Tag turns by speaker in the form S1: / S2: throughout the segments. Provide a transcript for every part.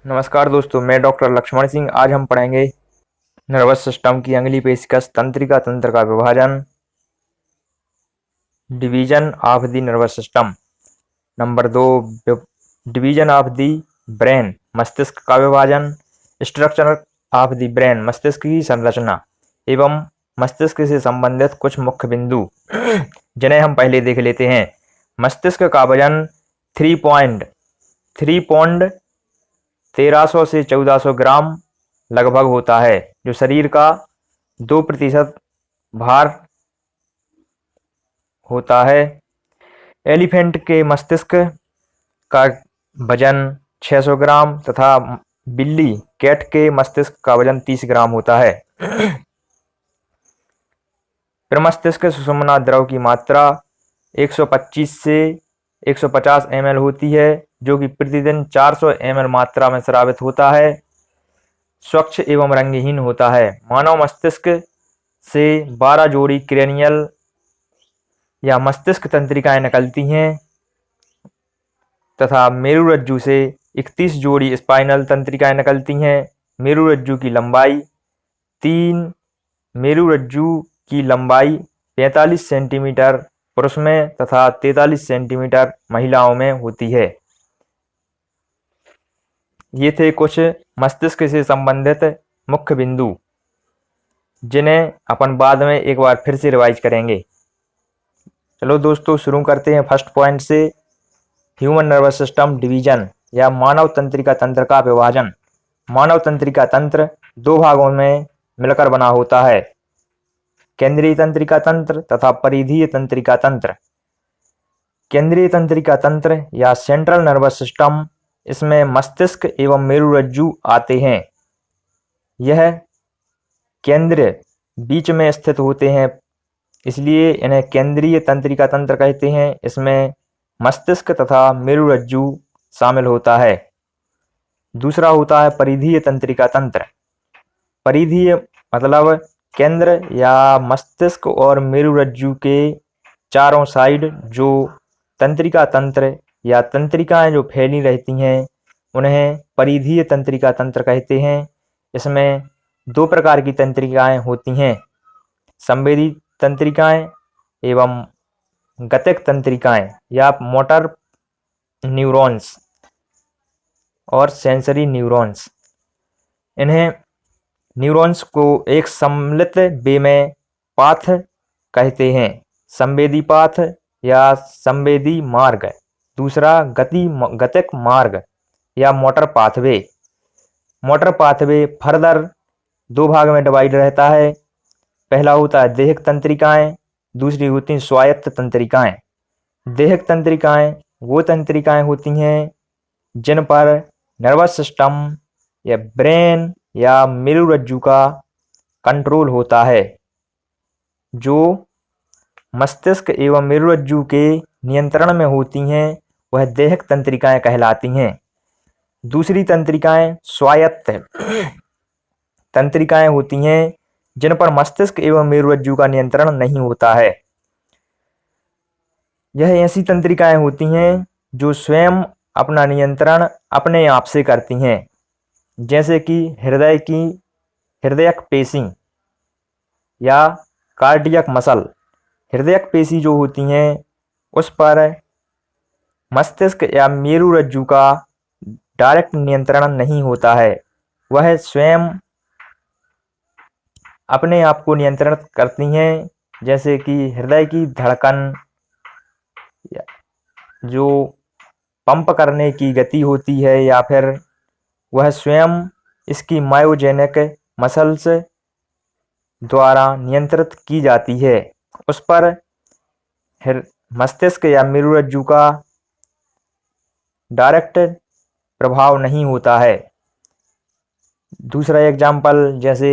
S1: नमस्कार दोस्तों, मैं डॉक्टर लक्ष्मण सिंह। आज हम पढ़ेंगे नर्वस सिस्टम की अगली पेशकश तंत्रिका तंत्र का विभाजन, division of the nervous system. Number 2, division of the brain, मस्तिष्क का विभाजन। स्ट्रक्चर ऑफ द ब्रेन, मस्तिष्क की संरचना एवं मस्तिष्क से संबंधित कुछ मुख्य बिंदु जिन्हें हम पहले देख लेते हैं। मस्तिष्क का वजन 3 पौंड 1300 से 1400 ग्राम लगभग होता है, जो शरीर का 2% भार होता है। एलिफेंट के मस्तिष्क का वजन 600 ग्राम तथा बिल्ली कैट के मस्तिष्क का वजन 30 ग्राम होता है। प्रमस्तिष्क सुषुम्ना द्रव की मात्रा 125 से 150 ml होती है, जो कि प्रतिदिन 400 ml मात्रा में स्रावित होता है। स्वच्छ एवं रंगहीन होता है। मानव मस्तिष्क से 12 जोड़ी क्रेनियल या मस्तिष्क तंत्रिकाएं निकलती हैं तथा मेरुरज्जु से 31 जोड़ी स्पाइनल तंत्रिकाएं निकलती हैं। मेरुरज्जु की लंबाई 45 सेंटीमीटर पुरुष में तथा 43 सेंटीमीटर महिलाओं में होती है। ये थे कुछ मस्तिष्क से संबंधित मुख्य बिंदु, जिन्हें अपन बाद में एक बार फिर से रिवाइज करेंगे। चलो दोस्तों, शुरू करते हैं फर्स्ट पॉइंट से। ह्यूमन नर्वस सिस्टम डिवीजन या मानव तंत्रिका तंत्र का विभाजन। मानव तंत्रिका तंत्र 2 भागों में मिलकर बना होता है, केंद्रीय तंत्रिका तंत्र तथा परिधीय तंत्रिका तंत्र। केंद्रीय तंत्रिका तंत्र या सेंट्रल नर्वस सिस्टम, इसमें मस्तिष्क एवं मेरुरज्जु आते हैं। यह केंद्र बीच में स्थित होते हैं, इसलिए इन्हें केंद्रीय तंत्रिका तंत्र कहते हैं। इसमें मस्तिष्क तथा मेरुरज्जु शामिल होता है। दूसरा होता है परिधीय तंत्रिका तंत्र। परिधीय मतलब केंद्र या मस्तिष्क और मेरुरज्जु के चारों साइड जो तंत्रिका तंत्र या तंत्रिकाएं जो फैली रहती हैं, उन्हें परिधीय तंत्रिका तंत्र कहते हैं। इसमें 2 प्रकार की तंत्रिकाएं होती हैं, संवेदी तंत्रिकाएं एवं गतिक तंत्रिकाएं या मोटर न्यूरॉन्स और सेंसरी न्यूरॉन्स। इन्हें न्यूरॉन्स को एक सम्मिलित वे में पाथ कहते हैं, संवेदी पाथ या संवेदी मार्ग। दूसरा गतिक मार्ग या motor pathway. Motor pathway further 2 भाग में डिवाइड रहता है। पहला होता है देहिक तंत्रिकाएं, दूसरी होती हैं स्वायत्त तंत्रिकाएं। देहिक तंत्रिकाएं वो तंत्रिकाएं होती हैं जिन पर नर्वस सिस्टम या ब्रेन या मेरुरज्जु का कंट्रोल होता है, जो मस्तिष्क एवं मेरुरज्जु के नियंत्रण में होती हैं। वह देहिक तंत्रिकाएं कहलाती हैं। दूसरी तंत्रिकाएं स्वायत्त तंत्रिकाएं होती हैं जिन पर मस्तिष्क एवं मेरुरज्जु का नियंत्रण नहीं होता है। यह ऐसी तंत्रिकाएं होती हैं जो स्वयं अपना नियंत्रण अपने आप से करती हैं, जैसे कि हृदयक पेशी या कार्डियक मसल। हृदयक पेशी जो होती हैं, उस पर मस्तिष्क या मेरुरज्जु का डायरेक्ट नियंत्रण नहीं होता है। वह स्वयं अपने आप को नियंत्रित करती हैं, जैसे कि हृदय की धड़कन, जो पंप करने की गति होती है, या फिर वह स्वयं इसकी मायोजेनिक मसल्स द्वारा नियंत्रित की जाती है। उस पर मस्तिष्क या मेरुरज्जु का डायरेक्ट प्रभाव नहीं होता है। दूसरा एग्जाम्पल, जैसे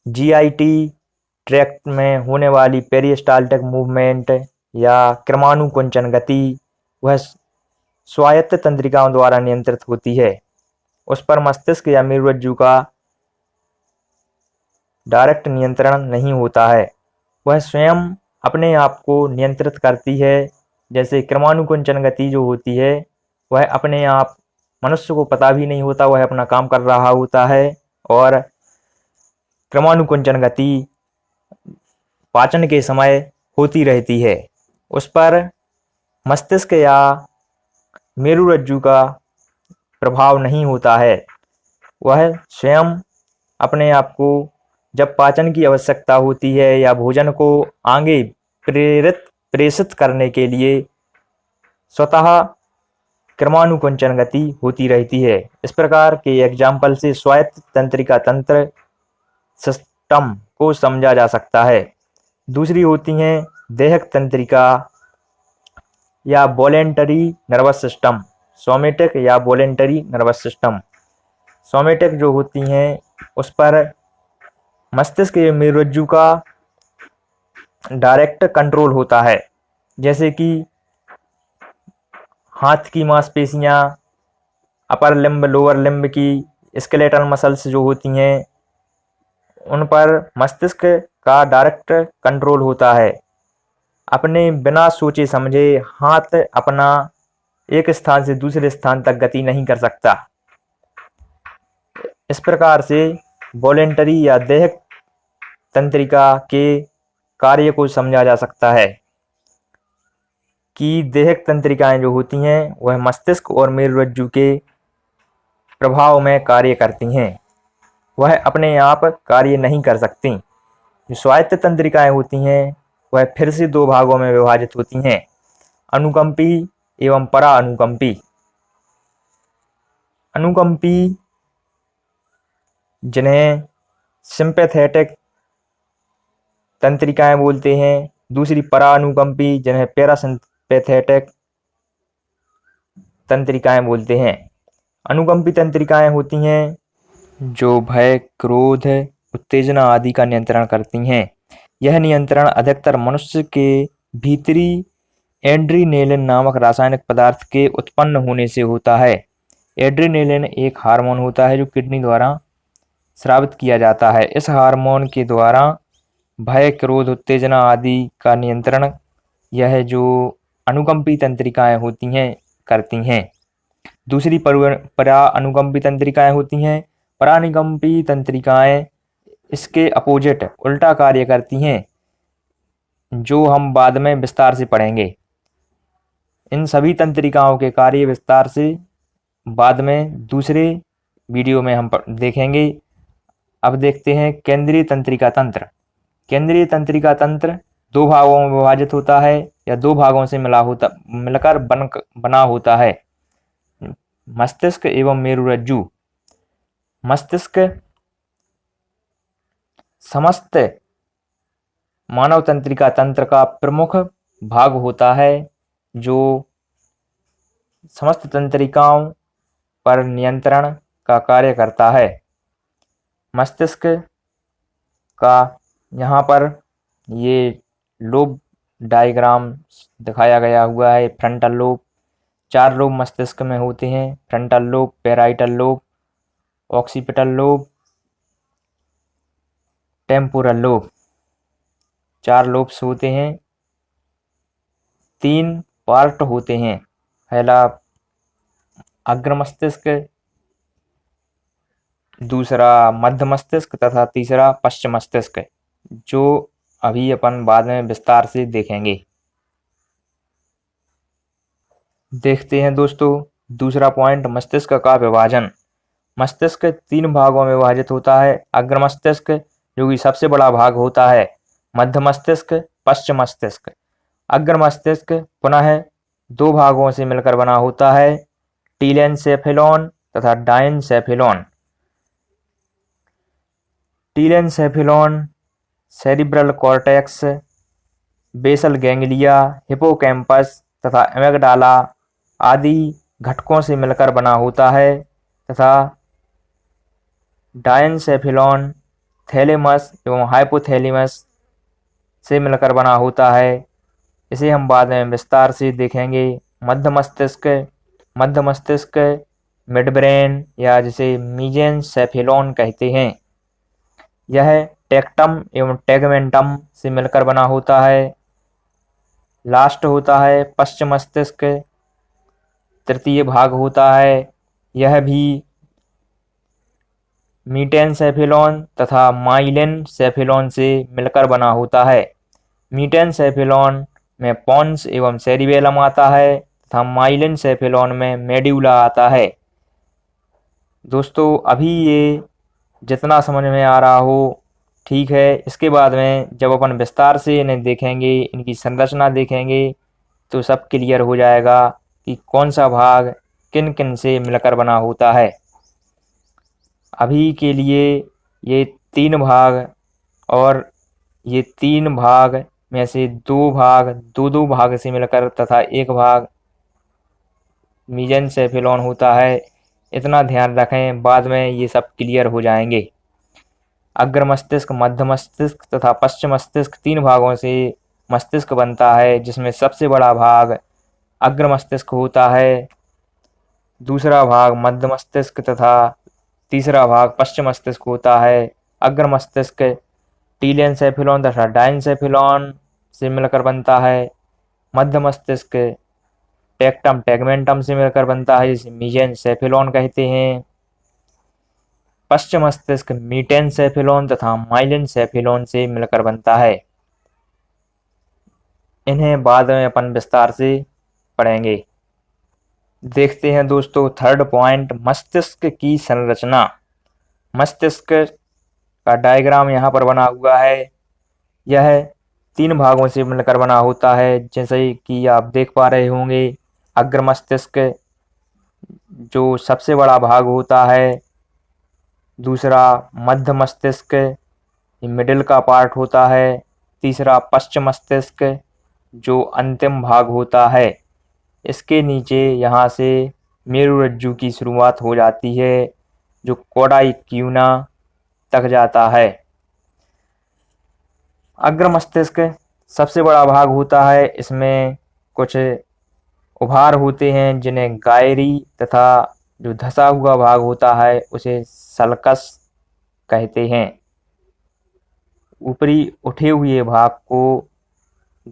S1: जीआईटी ट्रैक्ट में होने वाली पेरिस्टाल्टिक मूवमेंट या क्रमानुकुंचन गति, वह स्वायत्त तंत्रिकाओं द्वारा नियंत्रित होती है। उस पर मस्तिष्क या मेरुरज्जु का डायरेक्ट नियंत्रण नहीं होता है। वह स्वयं अपने आप को नियंत्रित करती है। जैसे क्रमानुकुंचन गति जो होती है, वह अपने आप मनुष्य को पता भी नहीं होता, वह अपना काम कर रहा होता है। और क्रमानुकुंचन गति पाचन के समय होती रहती है। उस पर मस्तिष्क या मेरुरज्जु का प्रभाव नहीं होता है। वह स्वयं अपने आप को जब पाचन की आवश्यकता होती है या भोजन को आगे प्रेषित करने के लिए स्वतः क्रमानुकुंचन गति होती रहती है। इस प्रकार के एग्जाम्पल से स्वायत्त तंत्रिका तंत्र सिस्टम को समझा जा सकता है। दूसरी होती हैं देहक तंत्रिका या वॉलेंटरी नर्वस सिस्टम, सोमेटिक या वॉलेंटरी नर्वस सिस्टम। सोमेटिक जो होती हैं उस पर मस्तिष्क के मेरुरज्जु का डायरेक्ट कंट्रोल होता है, जैसे कि हाथ की मांसपेशियां, अपर लिम्ब, लोअर लिम्ब की स्केलेटल मसल्स जो होती हैं उन पर मस्तिष्क का डायरेक्ट कंट्रोल होता है। अपने बिना सोचे समझे हाथ अपना एक स्थान से दूसरे स्थान तक गति नहीं कर सकता। इस प्रकार से वॉलेंटरी या देहक तंत्रिका के कार्य को समझा जा सकता है कि देहक तंत्रिकाएं जो होती हैं वह मस्तिष्क और मेरुरज्जु के प्रभाव में कार्य करती हैं, वह अपने आप कार्य नहीं कर सकती। जो स्वायत्त तंत्रिकाएं होती हैं वह फिर से दो भागों में विभाजित होती हैं, अनुकंपी एवं परा अनुकंपी। अनुकंपी जिन्हें सिंपैथेटिक तंत्रिकाएं बोलते हैं, दूसरी परा अनुकंपी जिन्हें पैरासिम्पैथेटिक तंत्रिकाएं बोलते हैं। अनुकंपी तंत्रिकाएं होती हैं जो भय, क्रोध, उत्तेजना आदि का नियंत्रण करती हैं। यह नियंत्रण अधिकतर मनुष्य के भीतरी एड्रीनेलिन नामक रासायनिक पदार्थ के उत्पन्न होने से होता है। एड्रीनेलिन एक हार्मोन होता है जो किडनी द्वारा स्रावित किया जाता है। इस हार्मोन के द्वारा भय, क्रोध, उत्तेजना आदि का नियंत्रण यह जो अनुकंपी तंत्रिकाएं होती हैं करती हैं। दूसरी परा अनुकंपी तंत्रिकाएं होती हैं। परानुकंपी तंत्रिकाएं इसके अपोजिट उल्टा कार्य करती हैं, जो हम बाद में विस्तार से पढ़ेंगे। इन सभी तंत्रिकाओं के कार्य विस्तार से बाद में दूसरे वीडियो में हम देखेंगे। अब देखते हैं केंद्रीय तंत्रिका तंत्र। केंद्रीय तंत्रिका तंत्र दो भागों में विभाजित होता है या दो भागों से मिलकर बना होता है, मस्तिष्क एवं मेरुरज्जु। मस्तिष्क समस्त मानव तंत्रिका तंत्र का प्रमुख भाग होता है, जो समस्त तंत्रिकाओं पर नियंत्रण का कार्य करता है। मस्तिष्क का यहाँ पर ये लोब डायग्राम दिखाया गया हुआ है। फ्रंटल लोब, 4 लोब मस्तिष्क में होते हैं, frontal lobe, parietal lobe, occipital lobe, temporal lobe. 4 lobes होते हैं। 3 पार्ट होते हैं, पहला अग्र मस्तिष्क, दूसरा मध्य मस्तिष्क तथा तीसरा पश्च मस्तिष्क, जो अभी अपन बाद में विस्तार से देखेंगे। देखते हैं दोस्तों दूसरा पॉइंट, मस्तिष्क का विभाजन। मस्तिष्क 3 भागों में विभाजित होता है। अग्र मस्तिष्क जो कि सबसे बड़ा भाग होता है, मध्य मस्तिष्क, पश्च मस्तिष्क। अग्र मस्तिष्क पुनः 2 भागों से मिलकर बना होता है, टीलेनसेफेलॉन तथा diencephalon. Telencephalon cerebral cortex, basal ganglia, hippocampus तथा एमिगडाला आदि घटकों से मिलकर बना होता है तथा डायनसेफेलॉन थैलेमस एवं हाइपोथैलेमस से मिलकर बना होता है। इसे हम बाद में विस्तार से देखेंगे। मध्य मस्तिष्क मिडब्रेन या जिसे मीजेनसेफेलॉन कहते हैं, यह टेक्टम एवं टेगमेंटम से मिलकर बना होता है। लास्ट होता है पश्च मस्तिष्क, तृतीय भाग होता है, यह भी मीटेनसेफेलॉन तथा माइलेनसेफेलॉन से मिलकर बना होता है। मीटेनसेफेलॉन में पोन्स एवं सेरिबेलम आता है तथा माइलेनसेफेलॉन में मेड्यूला आता है। दोस्तों अभी ये जितना समझ में आ रहा हो ठीक है। इसके बाद में जब अपन विस्तार से इन्हें देखेंगे, इनकी संरचना देखेंगे, तो सब क्लियर हो जाएगा कि कौन सा भाग किन किन से मिलकर बना होता है। अभी के लिए ये 3 भाग, और ये 3 भाग में से 2 भाग 2-2 भाग से मिलकर तथा 1 भाग मीजेनसेफेलॉन होता है। इतना ध्यान रखें, बाद में ये सब क्लियर हो जाएंगे। अग्र मस्तिष्क, मध्य मस्तिष्क तथा पश्चिम मस्तिष्क 3 भागों से मस्तिष्क बनता है, जिसमें सबसे बड़ा भाग अग्र मस्तिष्क होता है, दूसरा भाग मध्य मस्तिष्क तथा तीसरा भाग पश्चिम मस्तिष्क होता है। अग्र मस्तिष्क टीलेनसेफेलॉन तथा डायनसेफेलॉन से मिलकर बनता है। मध्य मस्तिष्क टेक्टम टेगमेंटम से मिलकर बनता है, जिसे मीजेनसेफेलॉन कहते हैं। पश्चिम मस्तिष्क मीटेनसेफेलॉन तथा माइलेनसेफेलॉन से मिलकर बनता है। इन्हें बाद में अपन विस्तार से पढ़ेंगे। देखते हैं दोस्तों थर्ड पॉइंट, मस्तिष्क की संरचना। मस्तिष्क का डायग्राम यहाँ पर बना हुआ है। यह 3 भागों से मिलकर बना होता है, जैसे कि आप देख पा रहे होंगे। अग्र मस्तिष्क जो सबसे बड़ा भाग होता है, दूसरा मध्य मस्तिष्क मिडिल का पार्ट होता है, तीसरा पश्चिम मस्तिष्क जो अंतिम भाग होता है। इसके नीचे यहाँ से मेरुरज्जु की शुरुआत हो जाती है, जो कॉडा इक्यूना तक जाता है। अग्र मस्तिष्क सबसे बड़ा भाग होता है। इसमें कुछ उभार होते हैं, जिन्हें गायरी, तथा जो धंसा हुआ भाग होता है उसे सल्कस कहते हैं। ऊपरी उठे हुए भाग को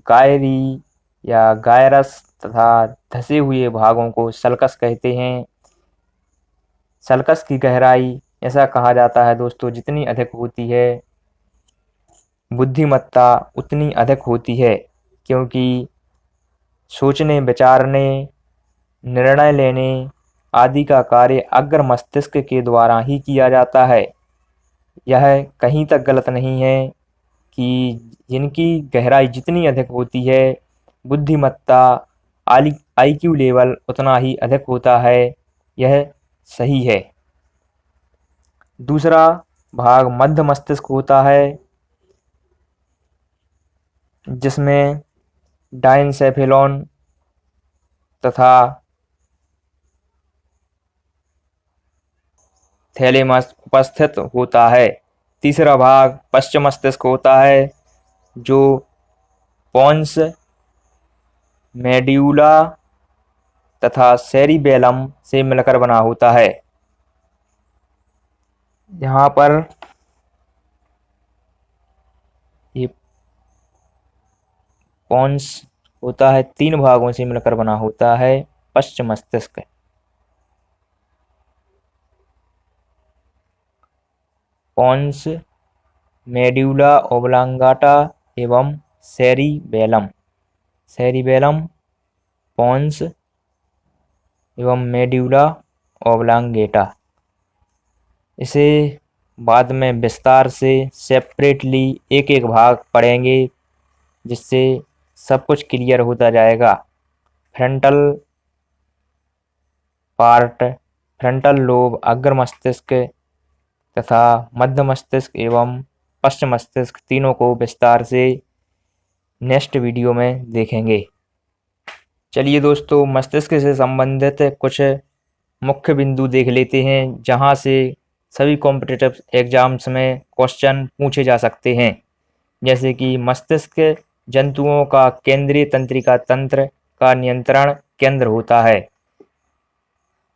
S1: गायरी या गायरस तथा धंसे हुए भागों को सल्कस कहते हैं। सल्कस की गहराई ऐसा कहा जाता है दोस्तों, जितनी अधिक होती है बुद्धिमत्ता उतनी अधिक होती है, क्योंकि सोचने, विचारने, निर्णय लेने आदि का कार्य अग्र मस्तिष्क के द्वारा ही किया जाता है। यह कहीं तक गलत नहीं है कि जिनकी गहराई जितनी अधिक होती है, बुद्धिमत्ता IQ लेवल उतना ही अधिक होता है। यह सही है। दूसरा भाग मध्य मस्तिष्क होता है, जिसमें डायनसेफेलॉन तथा थैलेमस उपस्थित होता है। तीसरा भाग पश्चिम मस्तिष्क होता है, जो पोन्स, मेड्यूला तथा सेरिबेलम से मिलकर बना होता है। यहाँ पर ये पोन्स होता है, 3 भागों से मिलकर बना होता है पश्चिम मस्तिष्क। पोन्स, मेड्यूला ओब्लांगाटा एवं सेरिबेलम। सेरिबेलम, पोन्स एवं मेड्यूला ओब्लांगेटा। इसे बाद में विस्तार से सेपरेटली एक एक भाग पढ़ेंगे, जिससे सब कुछ क्लियर होता जाएगा। फ्रंटल पार्ट, फ्रंटल लोब, अग्र मस्तिष्क तथा मध्य मस्तिष्क एवं पश्चिम मस्तिष्क तीनों को विस्तार से नेक्स्ट वीडियो में देखेंगे। चलिए दोस्तों, मस्तिष्क से संबंधित कुछ मुख्य बिंदु देख लेते हैं, जहां से सभी कॉम्पिटिटिव एग्जाम्स में क्वेश्चन पूछे जा सकते हैं। जैसे कि मस्तिष्क जंतुओं का केंद्रीय तंत्रिका तंत्र का नियंत्रण केंद्र होता है।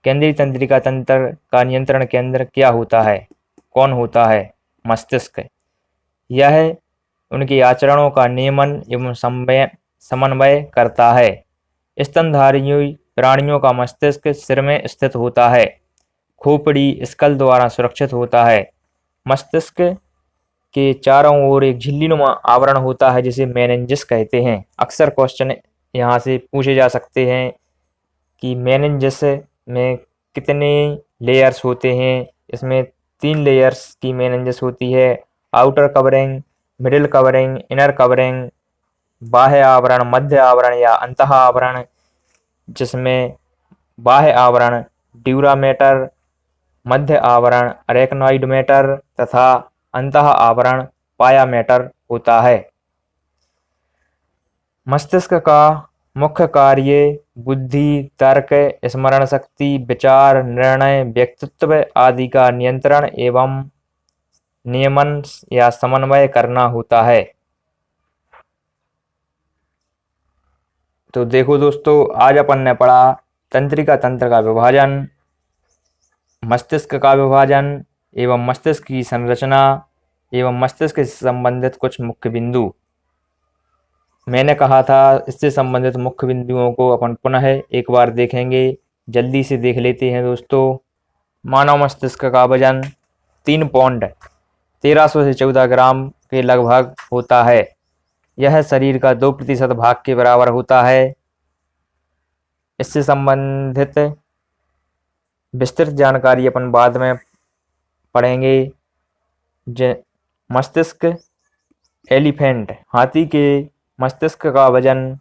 S1: केंद्रीय तंत्रिका तंत्र का नियंत्रण केंद्र क्या होता है, कौन होता है? मस्तिष्क। यह उनके आचरणों का नियमन एवं समन्वय करता है। स्तनधारी प्राणियों का मस्तिष्क सिर में स्थित होता है। खोपड़ी स्कल द्वारा सुरक्षित होता है। मस्तिष्क के चारों ओर एक झिल्लीनुमा आवरण होता है जिसे मेनिंजेस कहते हैं। अक्सर क्वेश्चन यहाँ से पूछे जा सकते हैं कि मेनिंजेस में कितने लेयर्स होते हैं। इसमें 3 लेयर्स की मेनिंजेस होती है, outer covering, middle covering, inner covering, बाह्य आवरण, मध्य आवरण या अंतः आवरण, जिसमें बाह्य आवरण ड्यूरामेटर, मध्य आवरण अरेक्नॉइड मैटर तथा अंतः आवरण पाया मैटर होता है। मस्तिष्क का मुख्य कार्य बुद्धि, तर्क, स्मरण शक्ति, विचार, निर्णय, व्यक्तित्व आदि का नियंत्रण एवं नियमन या समन्वय करना होता है। तो देखो दोस्तों, आज अपन ने पढ़ा तंत्रिका तंत्र का विभाजन, मस्तिष्क का विभाजन एवं मस्तिष्क की संरचना एवं मस्तिष्क से संबंधित कुछ मुख्य बिंदु। मैंने कहा था इससे संबंधित मुख्य बिंदुओं को अपन पुनः एक बार देखेंगे। जल्दी से देख लेते हैं दोस्तों। मानव मस्तिष्क का वजन 3 पौंड 1300 से 14 ग्राम के लगभग होता है। यह शरीर का 2% भाग के बराबर होता है। इससे संबंधित विस्तृत जानकारी अपन बाद में पढ़ेंगे। मस्तिष्क एलिफेंट हाथी के मस्तिष्क का वजन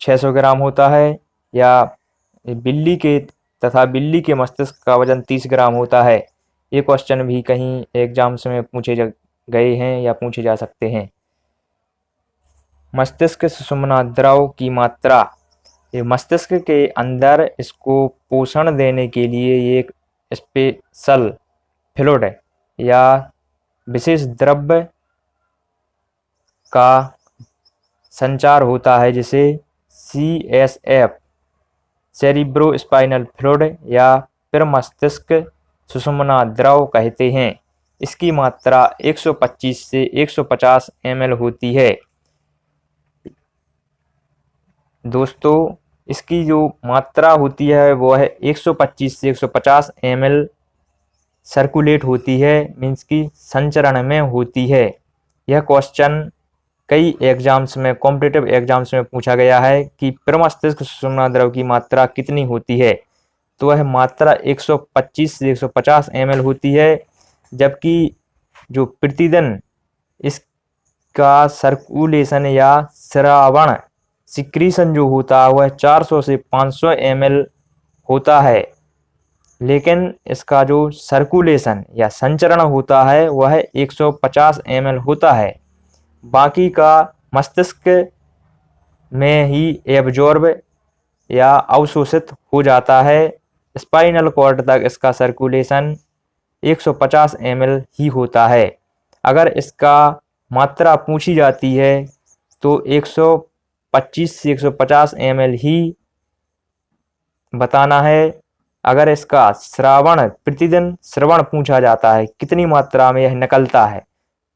S1: 600 ग्राम होता है, या बिल्ली के मस्तिष्क का वजन 30 ग्राम होता है। ये क्वेश्चन भी कहीं एग्जाम्स में पूछे गए हैं या पूछे जा सकते हैं। मस्तिष्क सुषुम्ना द्रव की मात्रा, ये मस्तिष्क के अंदर इसको पोषण देने के लिए एक स्पेशल फ्लूइड या विशेष द्रव्य का संचार होता है, जिसे CSF सेरिब्रोस्पाइनल फ्लूइड या फिर मस्तिष्क सुषुम्ना द्रव कहते हैं। इसकी मात्रा 125 से 150 ml होती है। दोस्तों, इसकी जो मात्रा होती है वो है 125 से 150 ml सर्कुलेट होती है, मीन्स की संचरण में होती है। यह क्वेश्चन कई एग्जाम्स में, कॉम्पिटिटिव एग्जाम्स में पूछा गया है कि प्रमस्तिष्क सुषुम्ना द्रव की मात्रा कितनी होती है। तो वह मात्रा 125 से 150 ml होती है, जबकि जो प्रतिदिन इसका सर्कुलेशन या स्रावण सिक्रीशन जो होता है वह 400 से 500 ml होता है। लेकिन इसका जो सर्कुलेशन या संचरण होता है वह 150 ml होता है। बाकी का मस्तिष्क में ही एब्जॉर्ब या अवशोषित हो जाता है। स्पाइनल कॉर्ड तक इसका सर्कुलेशन 150 ml ही होता है। अगर इसका मात्रा पूछी जाती है तो 125 से 150 ml ही बताना है। अगर इसका श्रावण, प्रतिदिन श्रवण पूछा जाता है कितनी मात्रा में यह निकलता है,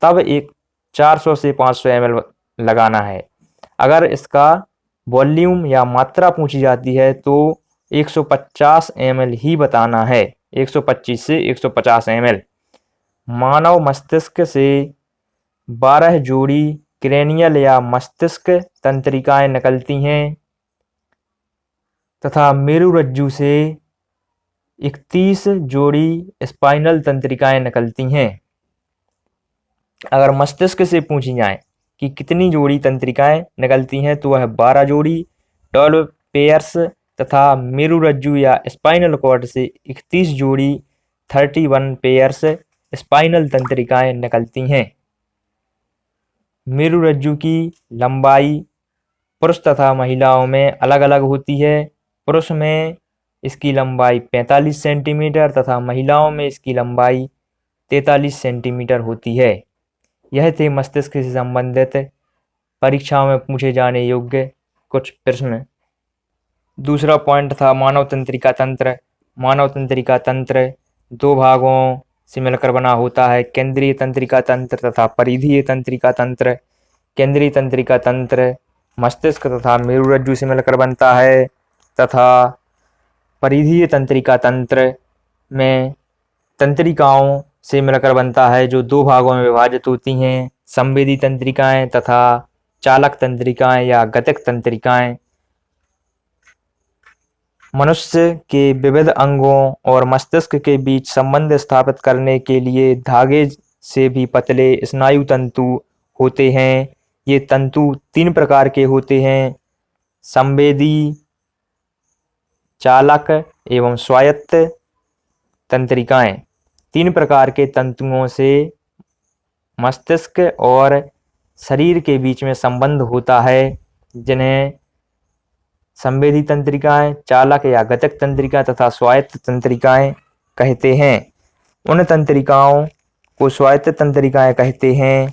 S1: तब एक 400 से 500 ml लगाना है। अगर इसका वॉल्यूम या मात्रा पूछी जाती है तो 150 ml ही बताना है, 125 से 150 ml। मानव मस्तिष्क से 12 जोड़ी क्रेनियल या मस्तिष्क तंत्रिकाएं निकलती हैं तथा मेरुरज्जु से 31 जोड़ी स्पाइनल तंत्रिकाएं निकलती हैं। अगर मस्तिष्क से पूछी जाए कि कितनी जोड़ी तंत्रिकाएं निकलती हैं तो वह 12 जोड़ी 12 पेयर्स तथा मेरुरज्जु या स्पाइनल कॉर्ड से 31 जोड़ी 31 पेयर्स स्पाइनल तंत्रिकाएं निकलती हैं। मेरुरज्जु की लंबाई पुरुष तथा महिलाओं में अलग अलग होती है। पुरुष में इसकी लंबाई 45 सेंटीमीटर तथा महिलाओं में इसकी लंबाई 43 सेंटीमीटर होती है। यह थे मस्तिष्क से संबंधित परीक्षाओं में पूछे जाने योग्य कुछ प्रश्न। दूसरा पॉइंट था मानव तंत्रिका तंत्र। मानव तंत्रिका तंत्र 2 भागों से मिलकर बना होता है, केंद्रीय तंत्रिका तंत्र तथा परिधीय तंत्रिका तंत्र। केंद्रीय तंत्रिका तंत्र मस्तिष्क तथा मेरुरज्जु से मिलकर बनता है तथा परिधीय तंत्रिका तंत्र में तंत्रिकाओं से मिलकर बनता है, जो दो भागों में विभाजित होती हैं, संवेदी तंत्रिकाएं तथा चालक तंत्रिकाएं या गतिक तंत्रिकाएं। मनुष्य के विविध अंगों और मस्तिष्क के बीच संबंध स्थापित करने के लिए धागे से भी पतले स्नायु तंतु होते हैं। ये तंतु 3 प्रकार के होते हैं: संवेदी, चालक एवं स्वायत्त तंत्रिकाएं। 3 प्रकार के तंतुओं से मस्तिष्क और शरीर के बीच में संबंध होता है, जिन्हें संवेदी तंत्रिकाएं, चालक या गतिक तंत्रिका तथा स्वायत्त तंत्रिकाएं कहते हैं। उन तंत्रिकाओं को स्वायत्त तंत्रिकाएं कहते हैं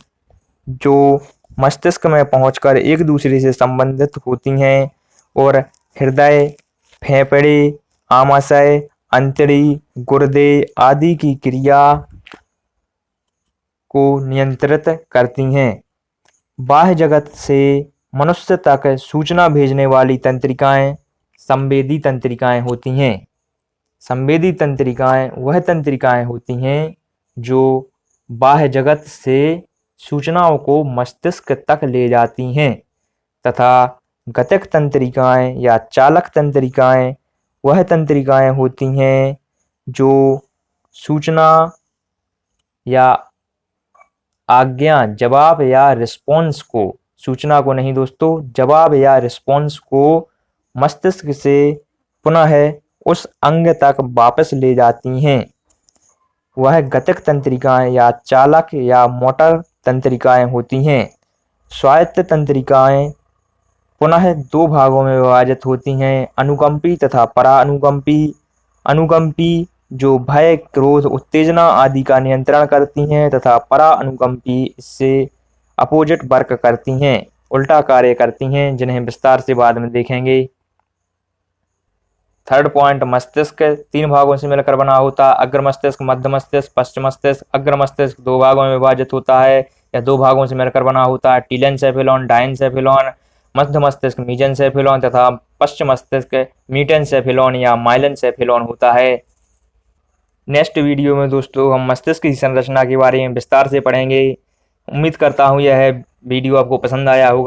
S1: जो मस्तिष्क में पहुंचकर एक दूसरे से संबंधित होती हैं और हृदय, फेफड़े, आमाशय, अंतड़ी, गुर्दे आदि की क्रिया को नियंत्रित करती हैं। बाह्य जगत से मनुष्य तक सूचना भेजने वाली तंत्रिकाएं संवेदी तंत्रिकाएं होती हैं। संवेदी तंत्रिकाएं वह तंत्रिकाएं होती हैं जो बाह्य जगत से सूचनाओं को मस्तिष्क तक ले जाती हैं, तथा गतिक तंत्रिकाएं या चालक तंत्रिकाएं वह तंत्रिकाएं होती हैं जो सूचना या आज्ञा, जवाब या रिस्पॉन्स को, सूचना को नहीं दोस्तों, जवाब या रिस्पॉन्स को मस्तिष्क से पुनः उस अंग तक वापस ले जाती हैं। वह गतिक तंत्रिकाएं या चालक या मोटर तंत्रिकाएं होती हैं। स्वायत्त तंत्रिकाएं पुनः 2 भागों में विभाजित होती हैं: अनुकंपी तथा परानुकंपी। अनुकंपी जो भय, क्रोध, उत्तेजना आदि का नियंत्रण करती हैं, तथा परानुकंपी इससे अपोजिट वर्क करती हैं, उल्टा कार्य करती हैं, जिन्हें विस्तार से बाद में देखेंगे। 3rd पॉइंट, मस्तिष्क 3 भागों से मिलकर बना होता है: अग्र मस्तिष्क, मध्य मस्तिष्क, पश्च मस्तिष्क। अग्र मस्तिष्क 2 भागों में विभाजित होता है या 2 भागों से मिलकर बना होता है: टीलेंसेफेलॉन, डायंसेफेलॉन। मध्य मस्तिष्क मीजेंसेफेलॉन तथा पश्च मस्तिष्क मीटेंसेफेलॉन या माइलेंसेफेलॉन होता है। नेक्स्ट वीडियो में दोस्तों हम मस्तिष्क की संरचना के बारे में विस्तार से पढ़ेंगे। उम्मीद करता हूँ यह वीडियो आपको पसंद आया होगा।